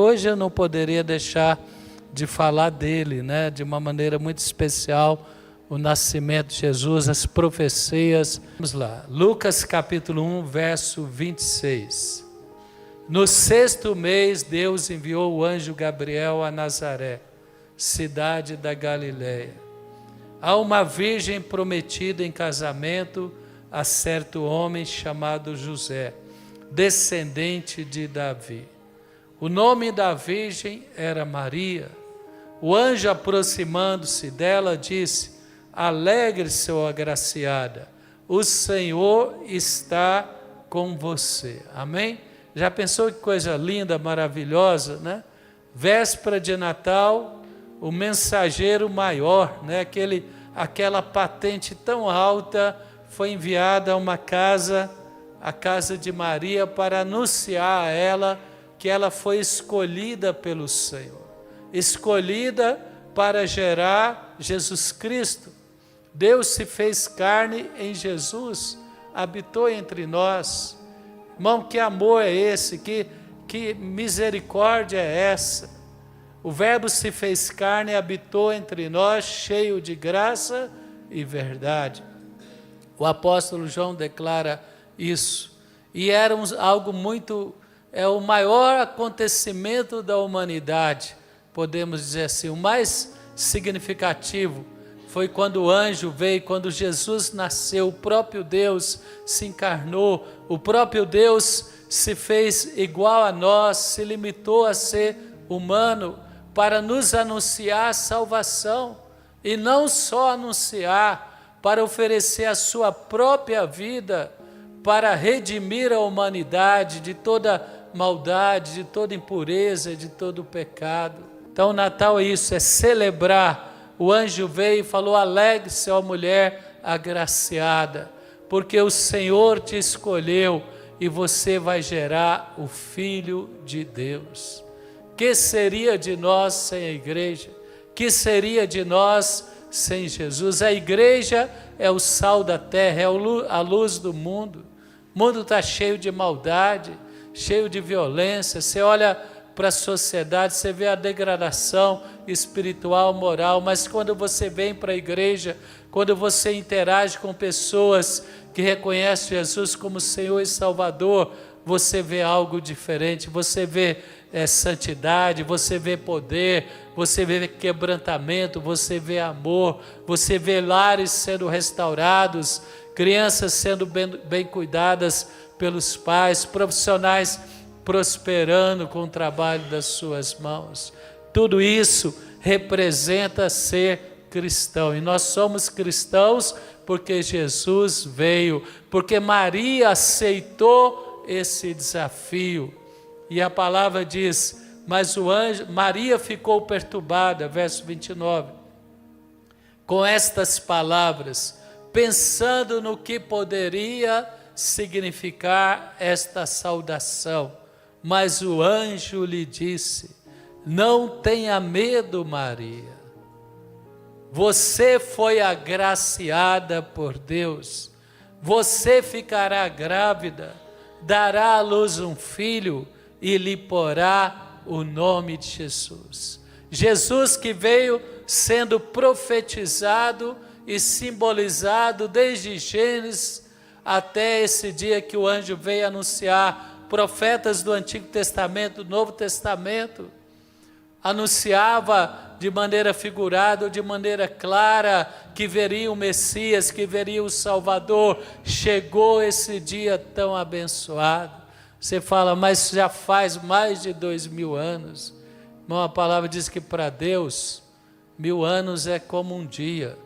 Hoje eu não poderia deixar de falar dele, né? De uma maneira muito especial, o nascimento de Jesus, as profecias. Vamos lá, Lucas capítulo 1, verso 26. No 6º mês, Deus enviou o anjo Gabriel a Nazaré, cidade da Galileia, a uma virgem prometida em casamento a certo homem chamado José, descendente de Davi. O nome da virgem era Maria. O anjo, aproximando-se dela, disse: alegre-se, ó agraciada, o Senhor está com você. Amém? Já pensou que coisa linda, maravilhosa, né? Véspera de Natal, o mensageiro maior, né? Aquela patente tão alta foi enviada a uma casa, a casa de Maria, para anunciar a ela que ela foi escolhida pelo Senhor, escolhida para gerar Jesus Cristo. Deus se fez carne em Jesus, habitou entre nós. Irmão, que amor é esse? Que misericórdia é essa? O Verbo se fez carne e habitou entre nós, cheio de graça e verdade. O apóstolo João declara isso. E era algo muito... É o maior acontecimento da humanidade, podemos dizer assim. O mais significativo foi quando o anjo veio, quando Jesus nasceu, o próprio Deus se encarnou, o próprio Deus se fez igual a nós, se limitou a ser humano para nos anunciar a salvação. E não só anunciar, para oferecer a sua própria vida, para redimir a humanidade de toda maldade, de toda impureza, de todo pecado. Então o Natal é isso, é celebrar. O anjo veio e falou: alegre-se, ó mulher agraciada, porque o Senhor te escolheu e você vai gerar o Filho de Deus. Que seria de nós sem a igreja? Que seria de nós sem Jesus? A igreja é o sal da terra, é a luz do mundo. O mundo está cheio de maldade, cheio de violência. Você olha para a sociedade, você vê a degradação espiritual, moral, mas quando você vem para a igreja, quando você interage com pessoas que reconhecem Jesus como Senhor e Salvador, você vê algo diferente, você vê santidade, você vê poder, você vê quebrantamento, você vê amor, você vê lares sendo restaurados, crianças sendo bem cuidadas pelos pais, profissionais prosperando com o trabalho das suas mãos. Tudo isso representa ser cristão. E nós somos cristãos porque Jesus veio, porque Maria aceitou esse desafio. E a palavra diz: mas Maria ficou perturbada, verso 29, com estas palavras, pensando no que poderia significar esta saudação. Mas o anjo lhe disse: não tenha medo, Maria. Você foi agraciada por Deus. Você ficará grávida, dará à luz um filho e lhe porá o nome de Jesus. Jesus que veio sendo profetizado e simbolizado desde Gênesis até esse dia que o anjo veio anunciar. Profetas do Antigo Testamento, do Novo Testamento, anunciava de maneira figurada ou de maneira clara que veria o Messias, que veria o Salvador. Chegou esse dia tão abençoado. Você fala: mas já faz mais de 2000 anos. Irmão, a palavra diz que para Deus 1000 anos é como um dia.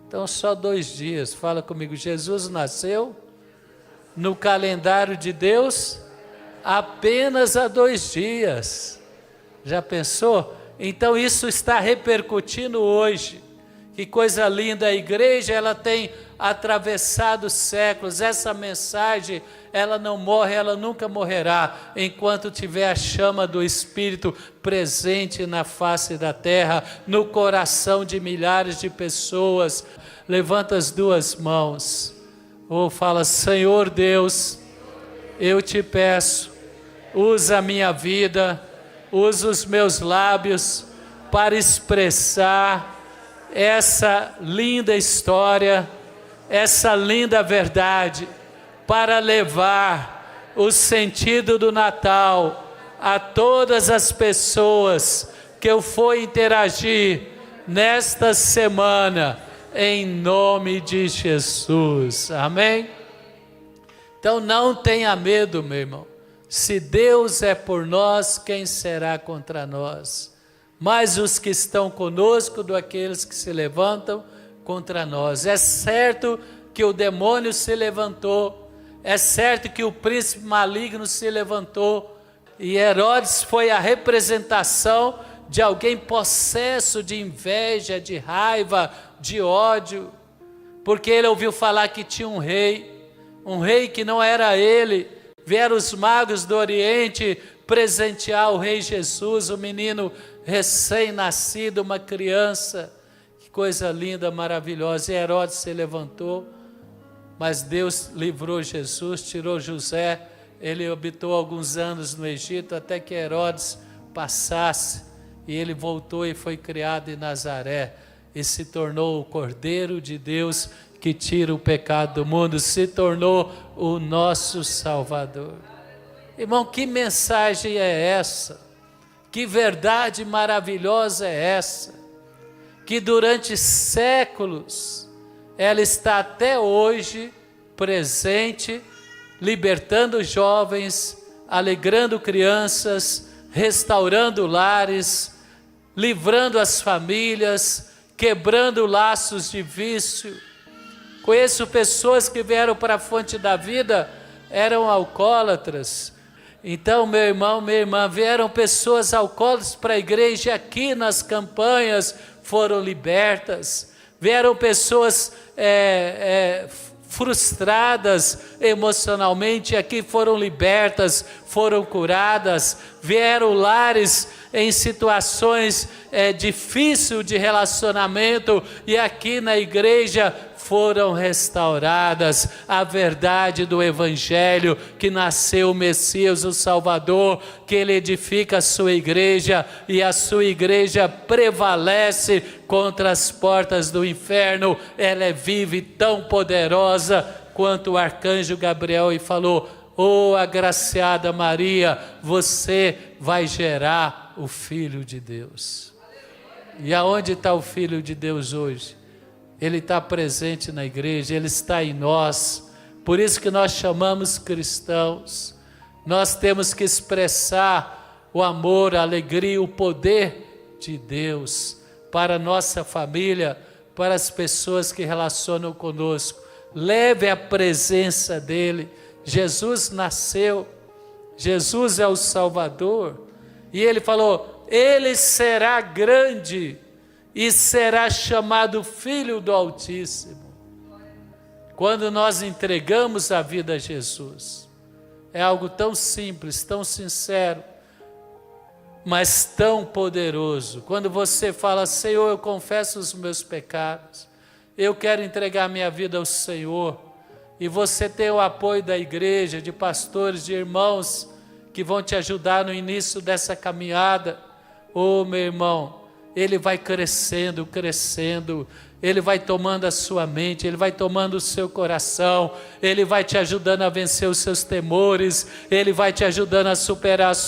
Então só 2 dias. Fala comigo: Jesus nasceu no calendário de Deus apenas há 2 dias. Já pensou? Então isso está repercutindo hoje. Que coisa linda! A igreja, ela tem atravessado séculos. Essa mensagem, ela não morre, ela nunca morrerá, enquanto tiver a chama do Espírito presente na face da terra, no coração de milhares de pessoas. Levanta as 2 mãos, ou fala: Senhor Deus, eu te peço, usa a minha vida usa os meus lábios para expressar essa linda história, essa linda verdade, para levar o sentido do Natal a todas as pessoas que eu for interagir nesta semana, em nome de Jesus, amém? Então não tenha medo, meu irmão, se Deus é por nós, quem será contra nós? Mais os que estão conosco do que aqueles que se levantam contra nós. É certo que o demônio se levantou, é certo que o príncipe maligno se levantou, e Herodes foi a representação de alguém possesso de inveja, de raiva, de ódio, porque ele ouviu falar que tinha um rei que não era ele. Vieram os magos do Oriente presentear o rei Jesus, o menino recém-nascido, uma criança. Que coisa linda, maravilhosa. E Herodes se levantou, mas Deus livrou Jesus, tirou José. Ele habitou alguns anos no Egito, até que Herodes passasse, e ele voltou e foi criado em Nazaré, e se tornou o Cordeiro de Deus, que tira o pecado do mundo, se tornou o nosso Salvador. Irmão, que mensagem é essa? Que verdade maravilhosa é essa? Que durante séculos, ela está até hoje presente, libertando jovens, alegrando crianças, restaurando lares, livrando as famílias, quebrando laços de vício. Conheço pessoas que vieram para a fonte da vida, eram alcoólatras. Então, meu irmão, minha irmã, vieram pessoas alcoólatras para a igreja, aqui nas campanhas foram libertas. Vieram pessoas frustradas emocionalmente, aqui foram libertas, foram curadas. Vieram lares em situações difíceis de relacionamento, e aqui na igreja foram restauradas. A verdade do Evangelho, que nasceu o Messias, o Salvador, que ele edifica a sua igreja, e a sua igreja prevalece contra as portas do inferno. Ela é viva e tão poderosa quanto o arcanjo Gabriel, e falou: "Oh, agraciada Maria, você vai gerar o Filho de Deus." E aonde está o Filho de Deus hoje? Ele está presente na igreja, ele está em nós. Por isso que nós chamamos cristãos. Nós temos que expressar o amor, a alegria, o poder de Deus para a nossa família, para as pessoas que relacionam conosco. Leve a presença dele. Jesus nasceu, Jesus é o Salvador, e ele falou: ele será grande e será chamado Filho do Altíssimo. Quando nós entregamos a vida a Jesus, é algo tão simples, tão sincero, mas tão poderoso. Quando você fala: Senhor, eu confesso os meus pecados, eu quero entregar minha vida ao Senhor, e você tem o apoio da igreja, de pastores, de irmãos que vão te ajudar no início dessa caminhada. Oh, meu irmão, ele vai crescendo, crescendo, ele vai tomando a sua mente, ele vai tomando o seu coração, ele vai te ajudando a vencer os seus temores, ele vai te ajudando a superar as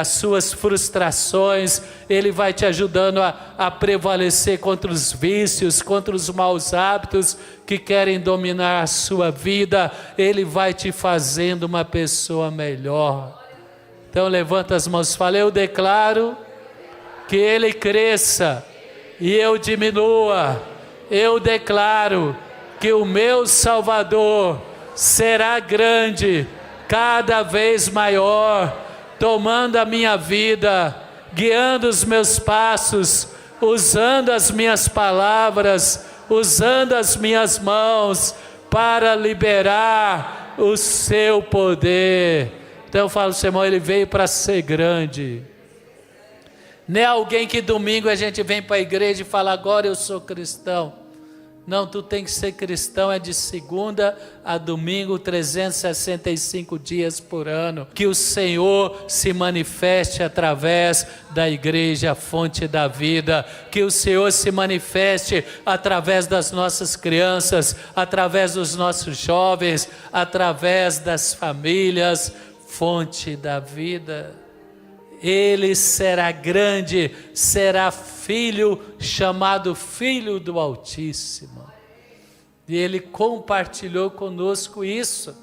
suas frustrações, ele vai te ajudando a prevalecer contra os vícios, contra os maus hábitos que querem dominar a sua vida. Ele vai te fazendo uma pessoa melhor. Então levanta as mãos e fala: eu declaro que ele cresça e eu diminua. Eu declaro que o meu Salvador será grande, cada vez maior, tomando a minha vida, guiando os meus passos, usando as minhas palavras, usando as minhas mãos para liberar o seu poder. Então eu falo: seu irmão, ele veio para ser grande. Não é alguém que domingo a gente vem para a igreja e fala: agora eu sou cristão. Não, tu tem que ser cristão, é de segunda a domingo, 365 dias por ano. Que o Senhor se manifeste através da igreja, a fonte da vida. Que o Senhor se manifeste através das nossas crianças, através dos nossos jovens, através das famílias, fonte da vida. Ele será grande, será filho, chamado Filho do Altíssimo. E Ele compartilhou conosco isso.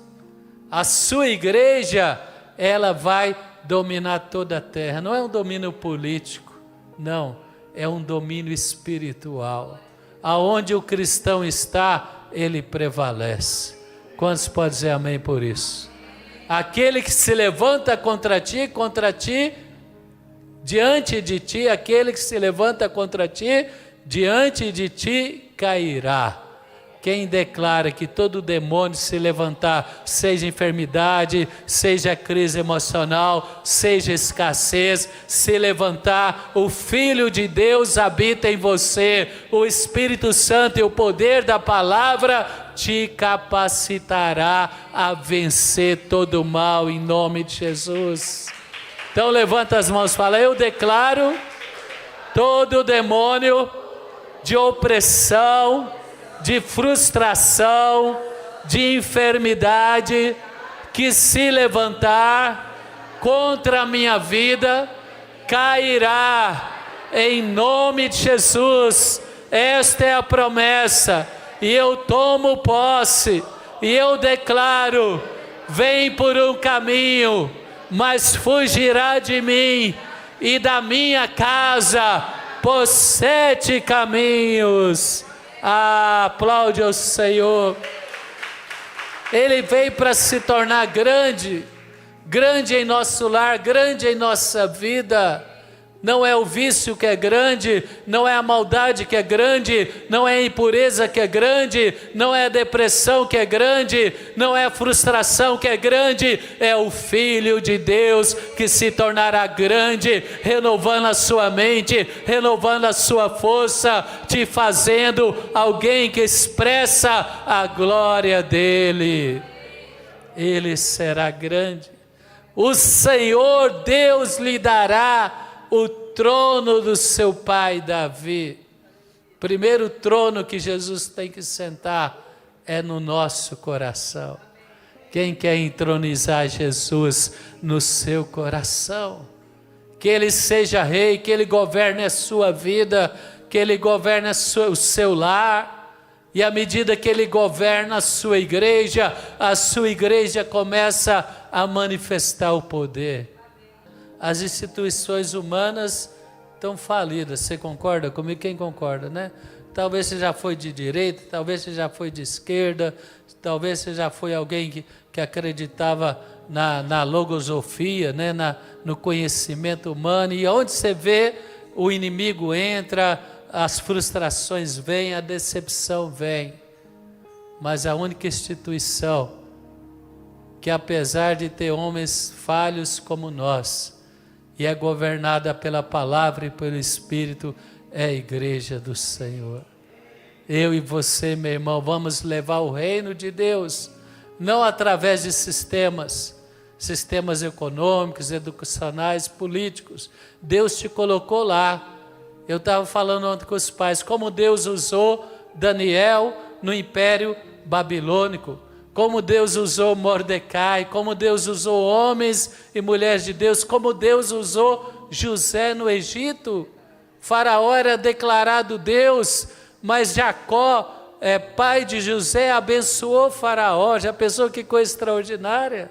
A sua igreja, ela vai dominar toda a terra. Não é um domínio político, não. É um domínio espiritual. Aonde o cristão está, ele prevalece. Quantos podem dizer amém por isso? Aquele que se levanta contra ti, diante de ti, aquele que se levanta contra ti, diante de ti cairá. Quem declara que todo demônio se levantar, seja enfermidade, seja crise emocional, seja escassez, se levantar, o Filho de Deus habita em você, o Espírito Santo e o poder da palavra te capacitará a vencer todo o mal em nome de Jesus. Então levanta as mãos e fala: eu declaro todo demônio de opressão, de frustração, de enfermidade que se levantar contra a minha vida, cairá em nome de Jesus. Esta é a promessa e eu tomo posse e eu declaro: vem por um caminho, mas fugirá de mim e da minha casa por 7 caminhos. Aplaude ao Senhor. Ele veio para se tornar grande, grande em nosso lar, grande em nossa vida. Não é o vício que é grande, não é a maldade que é grande, não é a impureza que é grande, não é a depressão que é grande, não é a frustração que é grande, é o Filho de Deus que se tornará grande, renovando a sua mente, renovando a sua força, te fazendo alguém que expressa a glória dele. Ele será grande. O Senhor Deus lhe dará o trono do seu pai Davi. Primeiro trono que Jesus tem que sentar é no nosso coração. Quem quer entronizar Jesus no seu coração? Que Ele seja rei, que Ele governe a sua vida, que Ele governe o seu lar. E à medida que Ele governa a sua igreja começa a manifestar o poder. As instituições humanas estão falidas. Você concorda comigo? Quem concorda, né? Talvez você já foi de direita, talvez você já foi de esquerda, talvez você já foi alguém que acreditava na logosofia, né? No conhecimento humano. E onde você vê, o inimigo entra, as frustrações vêm, a decepção vem. Mas a única instituição que, apesar de ter homens falhos como nós, e é governada pela palavra e pelo Espírito, é a igreja do Senhor. Eu e você, meu irmão, vamos levar o reino de Deus, não através de sistemas econômicos, educacionais, políticos. Deus te colocou lá. Eu estava falando ontem com os pais, como Deus usou Daniel no Império Babilônico, como Deus usou Mordecai, como Deus usou homens e mulheres de Deus, como Deus usou José no Egito. Faraó era declarado Deus, mas Jacó, pai de José, abençoou Faraó. Já pensou que coisa extraordinária?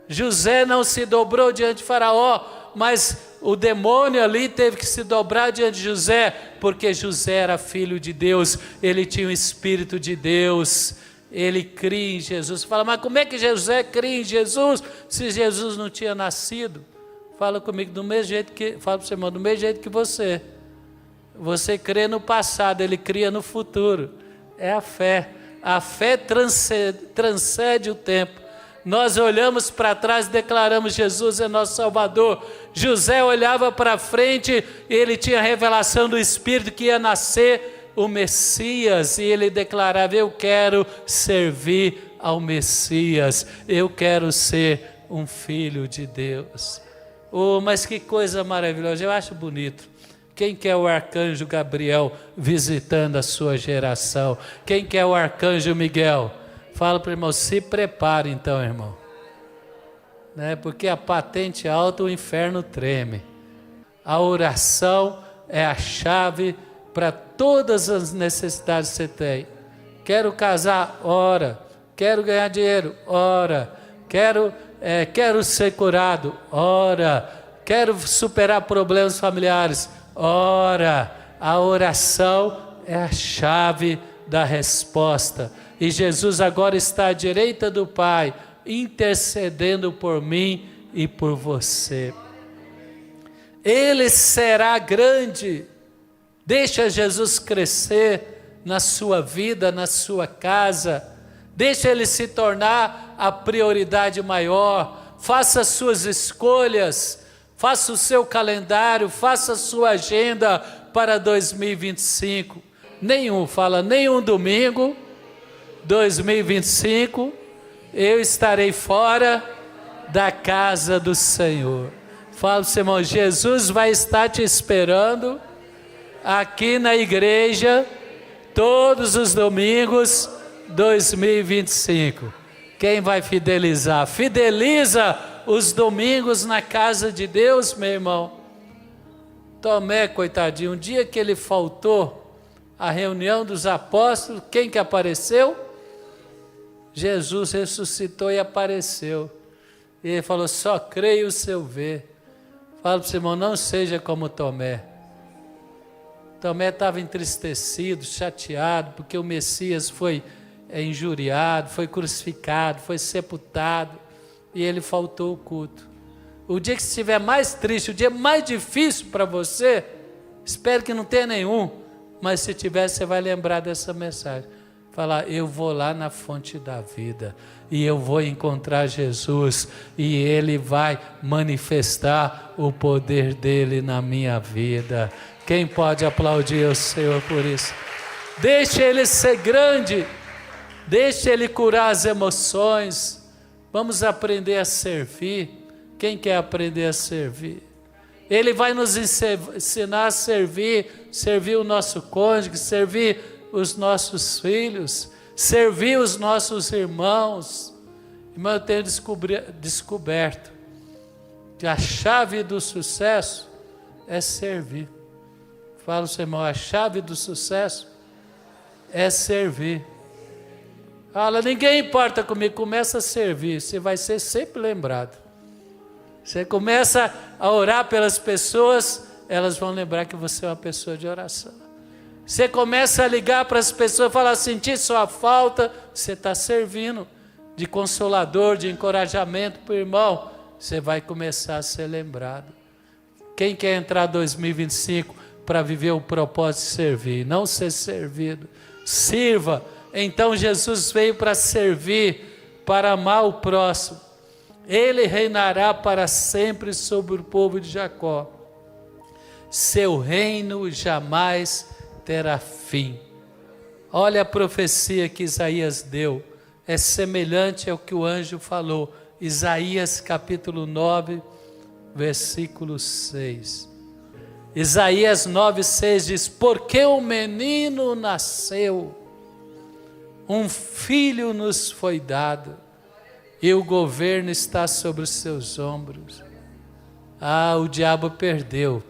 José não se dobrou diante de Faraó, mas o demônio ali teve que se dobrar diante de José, porque José era filho de Deus, ele tinha o Espírito de Deus. Ele cria em Jesus. Fala, mas como é que José cria em Jesus se Jesus não tinha nascido? Fala comigo, do mesmo jeito que, fala para o seu irmão, do mesmo jeito que você. Você crê no passado, ele cria no futuro. É a fé. A fé transcende o tempo. Nós olhamos para trás e declaramos: Jesus é nosso Salvador. José olhava para frente e ele tinha a revelação do Espírito que ia nascer o Messias, e ele declarava: eu quero servir ao Messias, eu quero ser um filho de Deus. Oh, mas que coisa maravilhosa, eu acho bonito. Quem quer o arcanjo Gabriel visitando a sua geração? Quem quer o arcanjo Miguel? Fala para o irmão, se prepare então, irmão. Né? Porque a patente alta o inferno treme. A oração é a chave para todas as necessidades que você tem. Quero casar? Ora. Quero ganhar dinheiro? Ora. Quero ser curado? Ora. Quero superar problemas familiares? Ora. A oração é a chave da resposta. E Jesus agora está à direita do Pai, intercedendo por mim e por você. Ele será grande. Deixa Jesus crescer na sua vida, na sua casa. Deixa ele se tornar a prioridade maior. Faça as suas escolhas. Faça o seu calendário. Faça a sua agenda para 2025. Nenhum domingo, 2025, eu estarei fora da casa do Senhor. Fala para o seu irmão, Jesus vai estar te esperando aqui na igreja todos os domingos 2025. Quem vai fidelizar? Fideliza os domingos na casa de Deus, meu irmão. Tomé, coitadinho, um dia que ele faltou à reunião dos apóstolos, quem que apareceu? Jesus ressuscitou e apareceu. E ele falou, só creio se eu ver. Fala para o seu irmão, não seja como Tomé. Tomé estava entristecido, chateado, porque o Messias foi injuriado, foi crucificado, foi sepultado, e ele faltou o culto. O dia que estiver mais triste, o dia mais difícil para você, espero que não tenha nenhum, mas se tiver, você vai lembrar dessa mensagem. Falar, eu vou lá na fonte da vida, e eu vou encontrar Jesus, e Ele vai manifestar o poder dEle na minha vida. Quem pode aplaudir o Senhor por isso? Deixe Ele ser grande, deixe Ele curar as emoções. Vamos aprender a servir. Quem quer aprender a servir? Ele vai nos ensinar a servir o nosso cônjuge, servir os nossos filhos, servir os nossos irmãos. Irmão, eu tenho descoberto que a chave do sucesso é servir. Fala o seu irmão, a chave do sucesso é servir. Fala, ninguém importa comigo, começa a servir, você vai ser sempre lembrado. Você começa a orar pelas pessoas, elas vão lembrar que você é uma pessoa de oração. Você começa a ligar para as pessoas, falar, sentir sua falta, você está servindo de consolador, de encorajamento para o irmão, você vai começar a ser lembrado. Quem quer entrar em 2025 para viver o propósito de servir, não ser servido? Sirva. Então Jesus veio para servir, para amar o próximo. Ele reinará para sempre sobre o povo de Jacó. Seu reino jamais terá fim. Olha a profecia que Isaías deu. É semelhante ao que o anjo falou. Isaías capítulo 9, versículo 6. Isaías 9, 6 diz, porque um menino nasceu, um filho nos foi dado, e o governo está sobre os seus ombros. O diabo perdeu.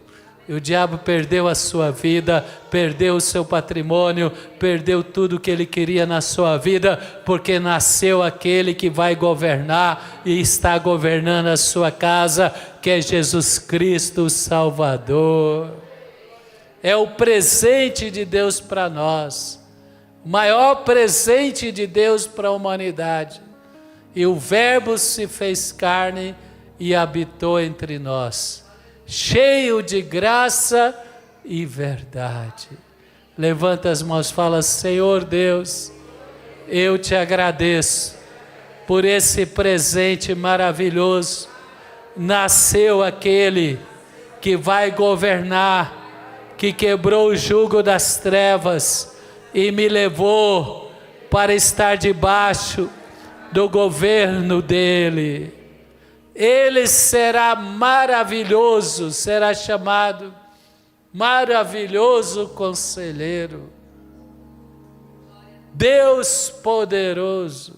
O diabo perdeu a sua vida, perdeu o seu patrimônio, perdeu tudo que ele queria na sua vida, porque nasceu aquele que vai governar e está governando a sua casa, que é Jesus Cristo, o Salvador. É o presente de Deus para nós, o maior presente de Deus para a humanidade. E o Verbo se fez carne e habitou entre nós, cheio de graça e verdade. Levanta as mãos, fala, Senhor Deus, eu te agradeço por esse presente maravilhoso. Nasceu aquele que vai governar que quebrou o jugo das trevas e me levou para estar debaixo do governo dele. Ele será maravilhoso, será chamado maravilhoso conselheiro, Deus poderoso,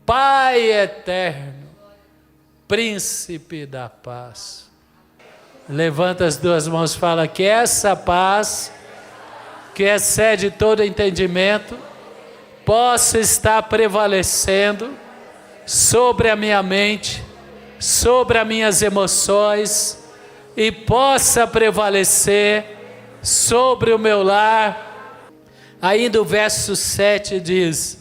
Pai eterno, príncipe da paz. Levanta as duas mãos e fala que essa paz, que excede todo entendimento, possa estar prevalecendo sobre a minha mente, sobre as minhas emoções, e possa prevalecer sobre o meu lar. Ainda o verso 7 diz: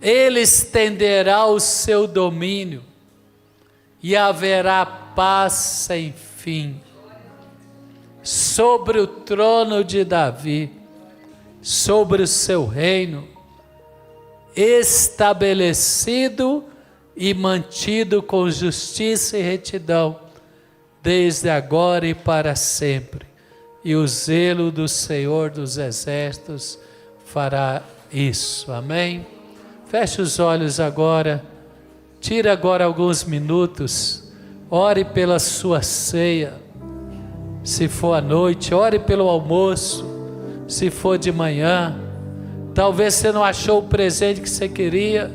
Ele estenderá o seu domínio e haverá paz sem fim sobre o trono de Davi, sobre o seu reino, estabelecido e mantido com justiça e retidão, desde agora e para sempre. E o zelo do Senhor dos Exércitos fará isso. Amém? Feche os olhos agora. Tire agora alguns minutos. Ore pela sua ceia. Se for à noite, ore pelo almoço. Se for de manhã. Talvez você não achou o presente que você queria.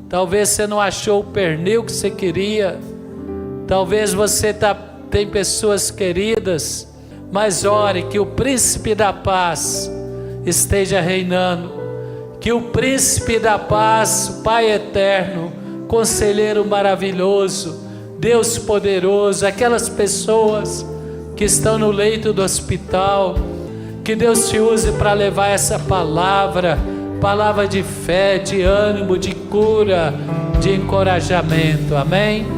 Talvez você não achou o pernil que você queria. Talvez você tem pessoas queridas, mas ore que o príncipe da paz esteja reinando, que o príncipe da paz, Pai eterno, conselheiro maravilhoso, Deus poderoso, aquelas pessoas que estão no leito do hospital, que Deus te use para levar essa palavra de fé, de ânimo, de cura, de encorajamento. Amém?